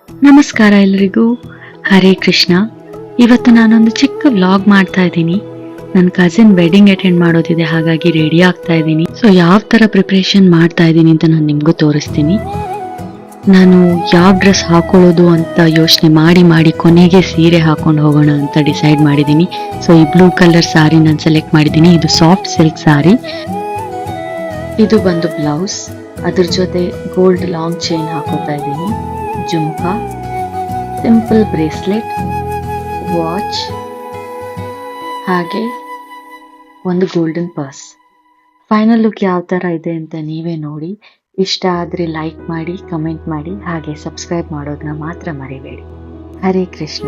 ನಮಸ್ಕಾರ ಎಲ್ರಿಗೂ. ಹರೇ ಕೃಷ್ಣ. ಇವತ್ತು ನಾನೊಂದು ಚಿಕ್ಕ ವ್ಲಾಗ್ ಮಾಡ್ತಾ ಇದ್ದೀನಿ. ನನ್ನ ಕಸಿನ್ ವೆಡ್ಡಿಂಗ್ ಅಟೆಂಡ್ ಮಾಡೋದಿದೆ, ಹಾಗಾಗಿ ರೆಡಿ ಆಗ್ತಾ ಇದ್ದೀನಿ. ಸೊ ಯಾವ ತರ ಪ್ರಿಪ್ರೇಷನ್ ಮಾಡ್ತಾ ಇದ್ದೀನಿ ಅಂತ ನಾನು ನಿಮ್ಗೂ ತೋರಿಸ್ತೀನಿ. ನಾನು ಯಾವ ಡ್ರೆಸ್ ಹಾಕೊಳ್ಳೋದು ಅಂತ ಯೋಚನೆ ಮಾಡಿ ಕೊನೆಗೆ ಸೀರೆ ಹಾಕೊಂಡು ಹೋಗೋಣ ಅಂತ ಡಿಸೈಡ್ ಮಾಡಿದ್ದೀನಿ. ಸೊ ಈ ಬ್ಲೂ ಕಲರ್ ಸಾರಿ ನಾನು ಸೆಲೆಕ್ಟ್ ಮಾಡಿದ್ದೀನಿ. ಇದು ಸಾಫ್ಟ್ ಸಿಲ್ಕ್ ಸಾರಿ. ಇದು ಬಂದು ಬ್ಲೌಸ್, ಅದ್ರ ಜೊತೆ ಗೋಲ್ಡ್ ಲಾಂಗ್ ಚೈನ್ ಹಾಕೋತಾ ಇದ್ದೀನಿ, ಜುಮ್ಕಾ, ಸಿಂಪಲ್ ಬ್ರೇಸ್ಲೆಟ್, ವಾಚ್, ಹಾಗೆ ಒಂದು ಗೋಲ್ಡನ್ ಪರ್ಸ್. ಫೈನಲ್ ಲುಕ್ ಯಾವ ಥರ ಇದೆ ಅಂತ ನೀವೇ ನೋಡಿ. ಇಷ್ಟ ಆದರೆ ಲೈಕ್ ಮಾಡಿ, ಕಮೆಂಟ್ ಮಾಡಿ, ಹಾಗೆ ಸಬ್ಸ್ಕ್ರೈಬ್ ಮಾಡೋದನ್ನ ಮಾತ್ರ ಮರಿಬೇಡಿ. ಹರೇ ಕೃಷ್ಣ.